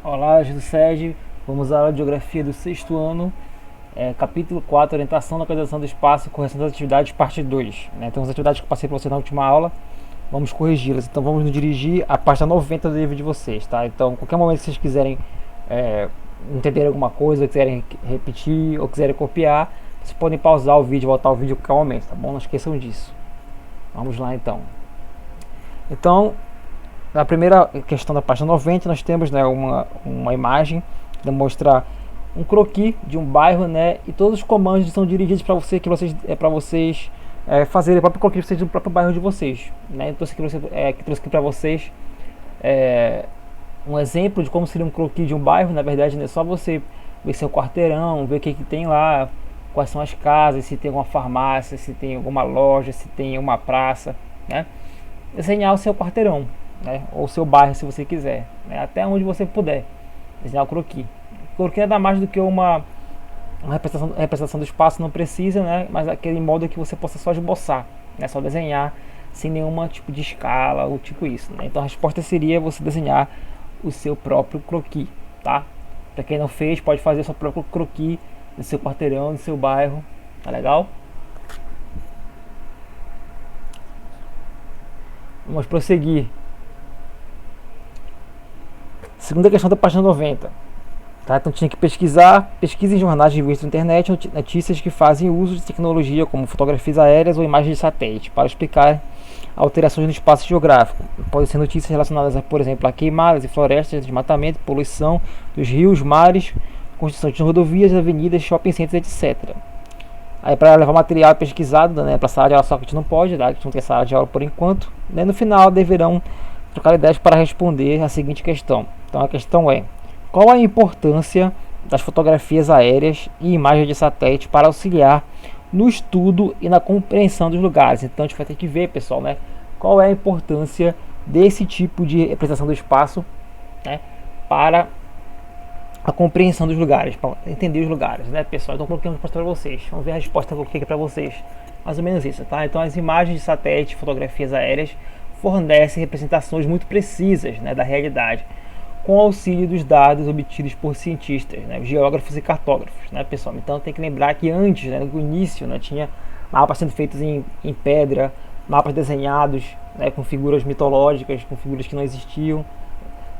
Olá, Júlio Sérgio. Vamos à aula de Geografia do sexto ano, capítulo 4, Orientação, Localização do Espaço e Correção das Atividades, parte 2. Então, as atividades que eu passei para você na última aula, vamos corrigi-las. Então, vamos nos dirigir à página 90 do livro de vocês, tá? Então, qualquer momento que vocês quiserem é, entender alguma coisa, quiserem repetir ou quiserem copiar, vocês podem pausar o vídeo, voltar o vídeo a qualquer momento, tá bom? Não esqueçam disso. Vamos lá, então. Então, na primeira questão da página 90, nós temos, né, uma imagem que demonstra um croquis de um bairro, né, e todos os comandos são dirigidos para você, que vocês para vocês fazerem o próprio croquis do próprio bairro de vocês, né? Então, que trouxe aqui para vocês um exemplo de como seria um croquis de um bairro. Na verdade, não é só você ver seu quarteirão, ver o que tem lá, quais são as casas, se tem alguma farmácia, se tem alguma loja, se tem uma praça, né? Desenhar o seu quarteirão, né? Ou o seu bairro, se você quiser, né? Até onde você puder desenhar o croquis. O croquis é nada mais do que uma representação do espaço, não precisa, né? Mas aquele modo que você possa só esboçar, né? Só desenhar sem nenhuma tipo de escala ou tipo isso, né? Então a resposta seria você desenhar o seu próprio croquis, tá? Para quem não fez, pode fazer o seu próprio croquis do seu quarteirão, do seu bairro, tá legal? Vamos prosseguir. Segunda questão da página 90. Tá? Então tinha que pesquisa em jornais de revistas na internet, notícias que fazem uso de tecnologia como fotografias aéreas ou imagens de satélite para explicar alterações no espaço geográfico. Podem ser notícias relacionadas, por exemplo, a queimadas e florestas, desmatamento, poluição dos rios, mares, construção de rodovias, avenidas, shopping centers, etc. Aí para levar material pesquisado, né, para a sala de aula, só que a gente não pode, tá? A gente não tem sala de aula por enquanto. Né? No final deverão trocar ideias para responder a seguinte questão. Então a questão é: qual a importância das fotografias aéreas e imagens de satélite para auxiliar no estudo e na compreensão dos lugares? Então a gente vai ter que ver, pessoal, né, qual é a importância desse tipo de representação do espaço, né, para a compreensão dos lugares, para entender os lugares, né, pessoal? Então coloquei uma resposta para vocês. Vamos ver a resposta que eu coloquei aqui para vocês. Mais ou menos isso, tá? Então as imagens de satélite, fotografias aéreas fornecem representações muito precisas, né, da realidade, com auxílio dos dados obtidos por cientistas, né, geógrafos e cartógrafos, né, pessoal? Então tem que lembrar que antes, né, no início, né, tinha mapas sendo feitos em pedra, mapas desenhados, né, com figuras mitológicas, com figuras que não existiam.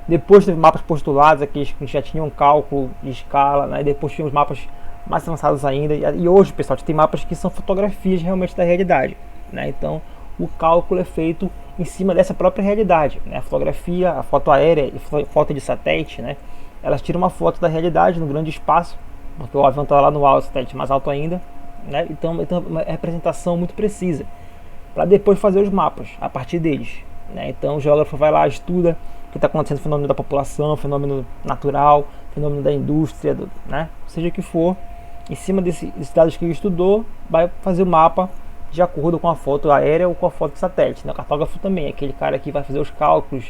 Depois teve mapas postulados, aqueles que já tinham cálculo de escala, né? Depois tinha os mapas mais avançados ainda. E hoje, pessoal, tem mapas que são fotografias realmente da realidade, né? Então o cálculo é feito em cima dessa própria realidade, né? A fotografia, a foto aérea e foto de satélite, né, elas tiram uma foto da realidade no grande espaço, porque o avião está lá no alto, o satélite mais alto ainda, né? Então uma representação muito precisa para depois fazer os mapas a partir deles, né? Então o geógrafo vai lá, estuda o que está acontecendo, fenômeno da população, fenômeno natural, fenômeno da indústria, né? Seja o que for, em cima desses dados que ele estudou, vai fazer o mapa de acordo com a foto aérea ou com a foto de satélite, né? O cartógrafo também é aquele cara que vai fazer os cálculos,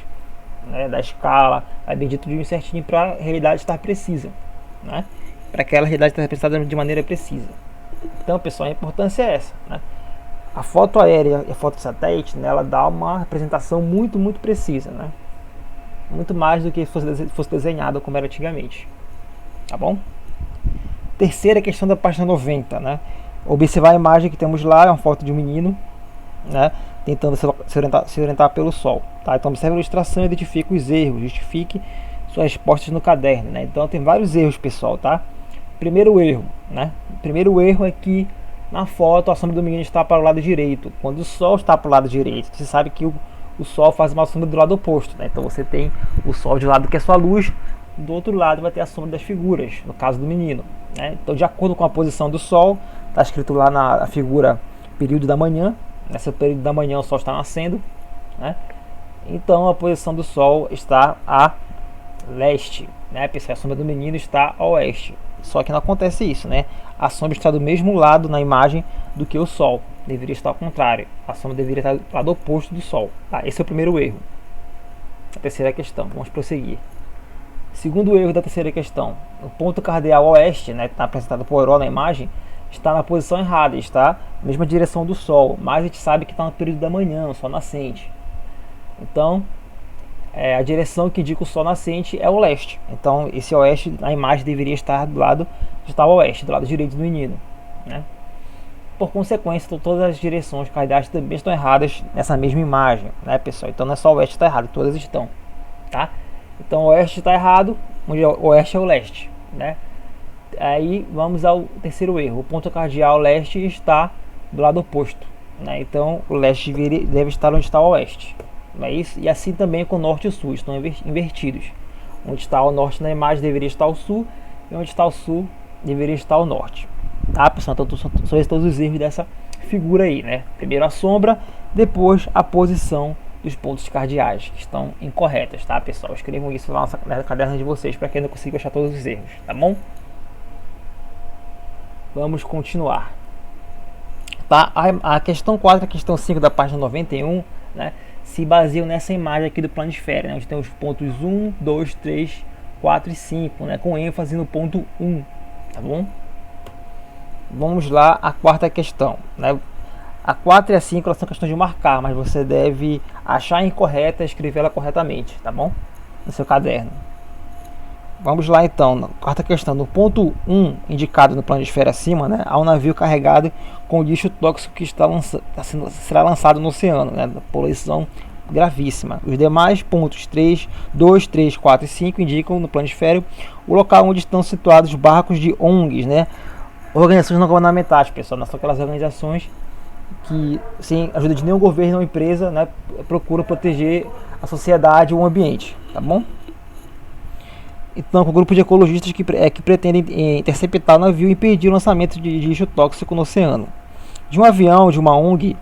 né, da escala, vai medir tudo certinho para a realidade estar precisa, né? Para aquela realidade estar representada de maneira precisa. Então, pessoal, a importância é essa, né? A foto aérea e a foto de satélite, né, ela dá uma representação muito precisa, né? Muito mais do que fosse desenhado como era antigamente, tá bom? Terceira questão da página 90, né? Observar a imagem que temos lá, é uma foto de um menino, né, tentando se orientar pelo sol, tá? Então observe a ilustração e identifique os erros, justifique suas respostas no caderno, né? Então tem vários erros, pessoal, tá? Primeiro erro, né? Primeiro erro é que na foto a sombra do menino está para o lado direito, quando o sol está para o lado direito. Você sabe que o sol faz uma sombra do lado oposto, né? Então você tem o sol de lado que é sua luz, do outro lado vai ter a sombra das figuras, no caso do menino, né? Então de acordo com a posição do sol, está escrito lá na figura período da manhã, nesse período da manhã o sol está nascendo, né? Então a posição do sol está a leste, né, pessoal? A sombra do menino está a oeste. Só que não acontece isso, né? A sombra está do mesmo lado na imagem do que o sol. Deveria estar ao contrário. A sombra deveria estar do lado oposto do sol. Tá? Esse é o primeiro erro. A terceira questão. Vamos prosseguir. Segundo erro da terceira questão. O ponto cardeal oeste, né, que está apresentado por Euró na imagem, está na posição errada, está na mesma direção do sol. Mas a gente sabe que está no período da manhã, o sol nascente. Então, a direção que indica o sol nascente é o leste. Então esse oeste na imagem deveria estar do lado oeste, do lado direito do menino, né? Por consequência, todas as direções cardeais também estão erradas nessa mesma imagem, né, pessoal? Então não é só o oeste que está errado, todas estão, tá? Então o oeste está errado, onde o oeste é o leste, né? Aí vamos ao terceiro erro. O ponto cardeal leste está do lado oposto, né? Então o leste deve estar onde está o oeste, não é isso? E assim também com o norte e o sul, estão invertidos. Onde está o norte na imagem deveria estar o sul, e onde está o sul deveria estar o norte. Tá, pessoal? Então são esses todos os erros dessa figura aí, né? Primeiro a sombra, depois a posição dos pontos cardeais, que estão incorretas, tá, pessoal? Escrevam isso lá na caderna de vocês para quem não consiga achar todos os erros, tá bom? Vamos continuar. Tá? A questão 4 e a questão 5 da página 91, né, se baseiam nessa imagem aqui do planisfério, né, onde tem os pontos 1, 2, 3, 4 e 5, né, com ênfase no ponto 1, tá bom? Vamos lá, a quarta questão, né? A 4 e a 5 elas são questões de marcar, mas você deve achar incorreta e escrevê-la corretamente, tá bom? No seu caderno. Vamos lá então, na quarta questão. No ponto 1, indicado no planisfério acima, né, há um navio carregado com lixo tóxico que será lançado no oceano, né, poluição gravíssima. Os demais pontos 3, 2, 3, 4 e 5 indicam no planisfério o local onde estão situados barcos de ONGs, né, organizações não governamentais, pessoal. Não são aquelas organizações que, sem ajuda de nenhum governo ou empresa, né, procuram proteger a sociedade ou o ambiente, tá bom? Então, com o grupo de ecologistas que pretendem interceptar o navio e impedir o lançamento de lixo tóxico no oceano. De um avião, de uma ONG,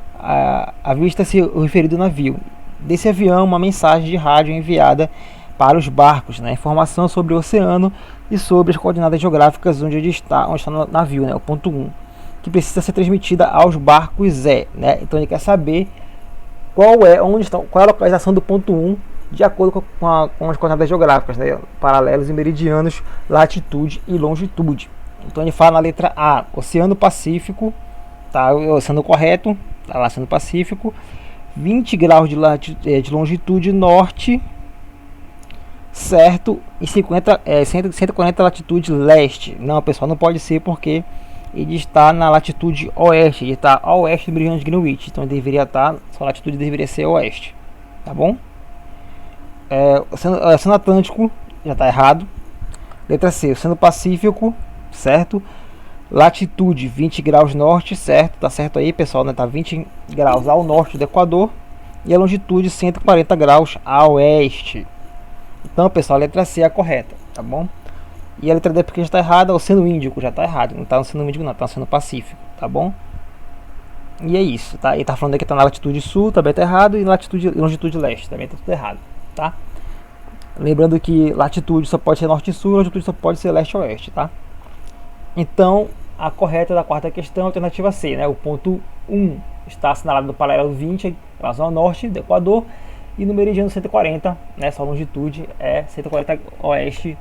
avista-se o referido navio. Desse avião, uma mensagem de rádio enviada para os barcos, né, informação sobre o oceano e sobre as coordenadas geográficas onde está o navio, né, o ponto 1, que precisa ser transmitida aos barcos, né? Então ele quer saber qual é a localização do ponto 1 de acordo com as coordenadas geográficas, né, paralelos e meridianos, latitude e longitude. Então ele fala na letra A, Oceano Pacífico, tá, o oceano correto, tá lá, Oceano Pacífico, 20 graus de longitude norte, certo, e 140 latitude leste. Não, pessoal, não pode ser porque ele está na latitude oeste, ele está a oeste do meridiano de Greenwich, então ele deveria estar, sua latitude deveria ser oeste, tá bom? Oceano Atlântico já está errado. Letra C, Oceano Pacífico, certo, latitude 20 graus norte, certo, tá certo aí, pessoal, né? Tá 20 graus ao norte do Equador e a longitude 140 graus a oeste. Então, pessoal, a letra C é a correta, tá bom? E a letra D porque já está errada, o Oceano Índico já está errado, não está no Oceano Índico não, está no Oceano Pacífico, tá bom? E é isso, tá? Ele tá falando aqui que está na latitude sul, também está errado, e latitude e longitude leste, também está tudo errado, tá? Lembrando que latitude só pode ser norte e sul, longitude só pode ser leste e oeste, tá? Então, a correta da quarta questão é a alternativa C, né? O ponto 1 está assinalado no paralelo 20, relação ao norte do Equador, e no meridiano 140, né? Sua longitude é 140 oeste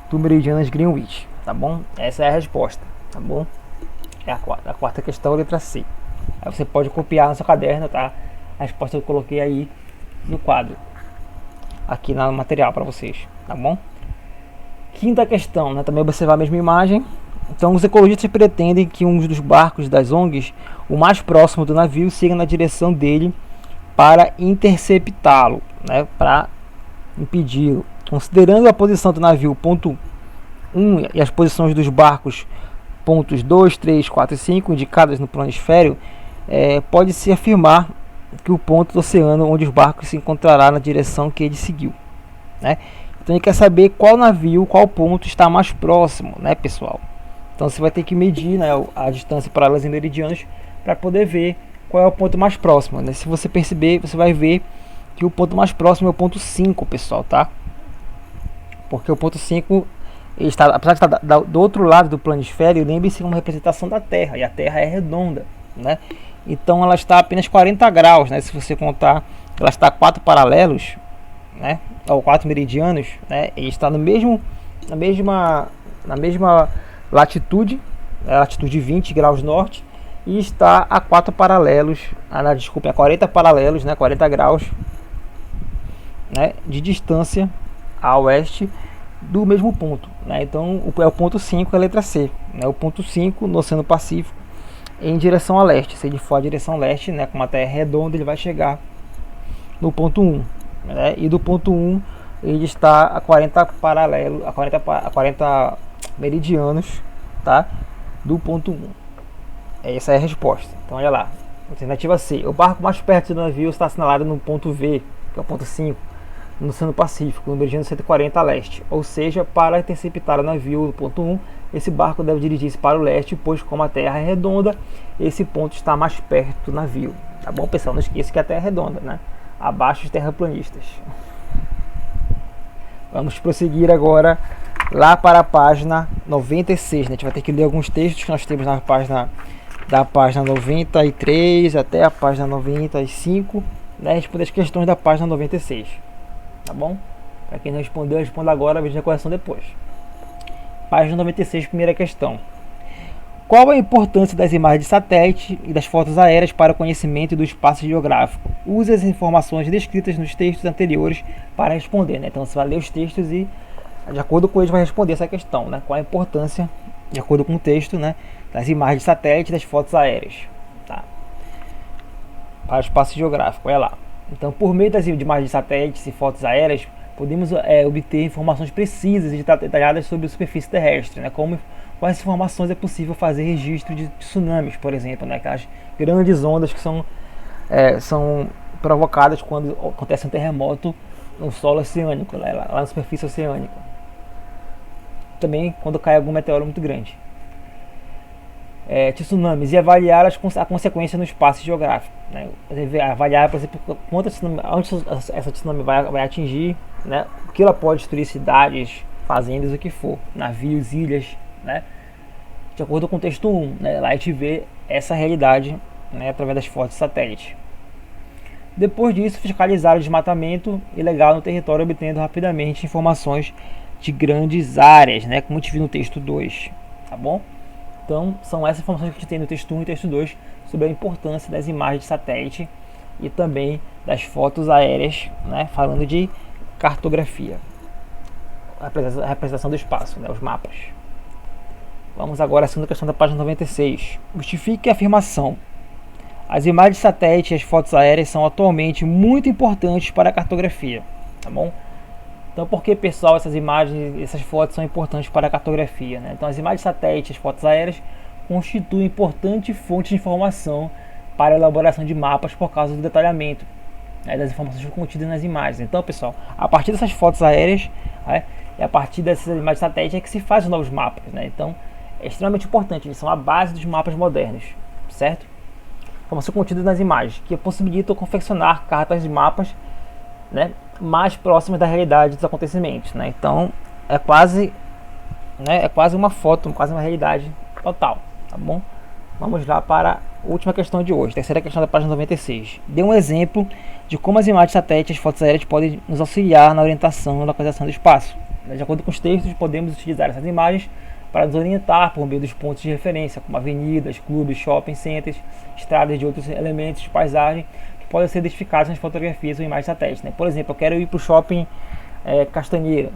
do meridiano de Greenwich, tá bom? Essa é a resposta, tá bom? É a quarta questão, letra C. Aí você pode copiar no seu caderno, tá? A resposta eu coloquei aí no quadro, aqui no material para vocês, tá bom? Quinta questão, né? Também observar a mesma imagem. Então, os ecologistas pretendem que um dos barcos das ONGs, o mais próximo do navio, siga na direção dele para interceptá-lo, né? Para impedi-lo. Considerando a posição do navio ponto 1 e as posições dos barcos pontos 2, 3, 4 e 5 indicadas no planisfério, pode-se afirmar que o ponto do oceano onde os barcos se encontrará na direção que ele seguiu, né? Então ele quer saber qual navio, qual ponto está mais próximo, né, pessoal? Então você vai ter que medir, né, a distância paralelas e meridianos para poder ver qual é o ponto mais próximo, né? Se você perceber, você vai ver que o ponto mais próximo é o ponto 5, pessoal, tá? Porque o ponto 5 está, apesar de estar do outro lado do planisfério, lembre-se, uma representação da Terra, e a Terra é redonda, né? Então ela está a apenas 40 graus, né? Se você contar, ela está a 4 paralelos, né? Ou 4 meridianos, né? E está no mesmo, na mesma latitude, latitude 20 graus norte, e está a 4 paralelos, desculpe, a 40 paralelos, né? 40 graus né, de distância a oeste do mesmo ponto, né? Então o ponto 5 é a letra C, né? O ponto 5 no Oceano Pacífico em direção a leste. Se ele for a direção leste, né, com uma terra redonda, ele vai chegar no ponto 1, né? E do ponto 1 ele está a 40 paralelo, a 40 meridianos, tá? Do ponto 1. Essa é a resposta. Então olha lá. Alternativa C. O barco mais perto do navio está assinalado no ponto V, que é o ponto 5, no Oceano Pacífico, no meridiano 140 a leste. Ou seja, para interceptar o navio do ponto 1, esse barco deve dirigir-se para o leste, pois como a Terra é redonda, esse ponto está mais perto do navio. Tá bom, pessoal? Não esqueça que a Terra é redonda, né? Abaixo os terraplanistas. Vamos prosseguir agora lá para a página 96. Né? A gente vai ter que ler alguns textos que nós temos na página da página 93 até a página 95, né? Responder as questões da página 96. Tá bom? Para quem não respondeu, responda agora, veja a correção depois. Página 96, primeira questão. Qual a importância das imagens de satélite e das fotos aéreas para o conhecimento do espaço geográfico? Use as informações descritas nos textos anteriores para responder, né? Então você vai ler os textos e, de acordo com eles, vai responder essa questão, né? Qual a importância, de acordo com o texto, né, das imagens de satélite e das fotos aéreas, tá? Para o espaço geográfico, olha lá. Então, por meio das imagens de satélites e fotos aéreas, podemos obter informações precisas e detalhadas sobre a superfície terrestre, né? Como com essas informações é possível fazer registro de tsunamis, por exemplo, né? Aquelas grandes ondas que são provocadas quando acontece um terremoto no solo oceânico, lá na superfície oceânica. Também quando cai algum meteoro muito grande. Tsunamis e avaliar a consequência no espaço geográfico, né? Avaliar, por exemplo, onde essa tsunami vai atingir, né? O que ela pode destruir, cidades, fazendas, o que for, navios, ilhas, né? De acordo com o texto 1, né? Lá a gente vê essa realidade, né, através das fotos de satélite. Depois disso, fiscalizar o desmatamento ilegal no território, obtendo rapidamente informações de grandes áreas, né? Como a gente viu no texto 2, tá bom? Então, são essas informações que a gente tem no texto 1 e texto 2 sobre a importância das imagens de satélite e também das fotos aéreas, né, falando de cartografia, a representação do espaço, né, os mapas. Vamos agora à segunda questão da página 96. Justifique a afirmação. As imagens de satélite e as fotos aéreas são atualmente muito importantes para a cartografia, tá bom? Então, por que, pessoal, essas imagens, essas fotos são importantes para a cartografia, né? Então, as imagens de satélite e as fotos aéreas constituem importante fonte de informação para a elaboração de mapas por causa do detalhamento, né, das informações contidas nas imagens. Então, pessoal, a partir dessas fotos aéreas, né, e a partir dessas imagens de satélite é que se faz os novos mapas, né? Então, é extremamente importante, eles são a base dos mapas modernos, certo? Informações contidas nas imagens, que possibilitam confeccionar cartas de mapas, né, mais próximas da realidade dos acontecimentos, né? Então é quase uma foto, quase uma realidade total, tá bom? Vamos lá para a última questão de hoje, terceira questão da página 96. Dê um exemplo de como as imagens de satélite e as fotos aéreas podem nos auxiliar na orientação e localização do espaço. De acordo com os textos, podemos utilizar essas imagens para nos orientar por meio dos pontos de referência, como avenidas, clubes, shopping centers, estradas de outros elementos de paisagem, podem ser identificados nas fotografias ou imagens de satélite, né? Por exemplo, eu quero ir para o shopping Castanheira,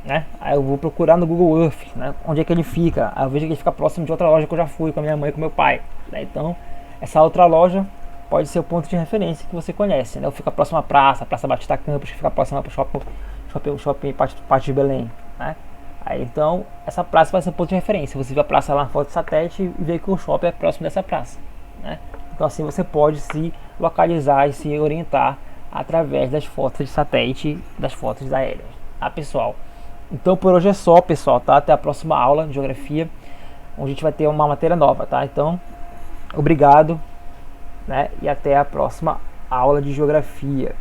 né? Aí eu vou procurar no Google Earth, né, onde é que ele fica. Aí eu vejo que ele fica próximo de outra loja que eu já fui com a minha mãe e com meu pai, né? Então, essa outra loja pode ser o ponto de referência que você conhece, né? Ou fica próximo à praça Batista Campos, que fica próximo para o shopping Pátio de Belém, né? Aí, então, essa praça vai ser o ponto de referência. Você vê a praça lá na foto de satélite e vê que o shopping é próximo dessa praça, né? Então, assim você pode se localizar e se orientar através das fotos de satélite, das fotos aéreas, tá, pessoal? Então, por hoje é só, pessoal, tá? Até a próxima aula de geografia, onde a gente vai ter uma matéria nova, tá? Então, obrigado, né? E até a próxima aula de geografia.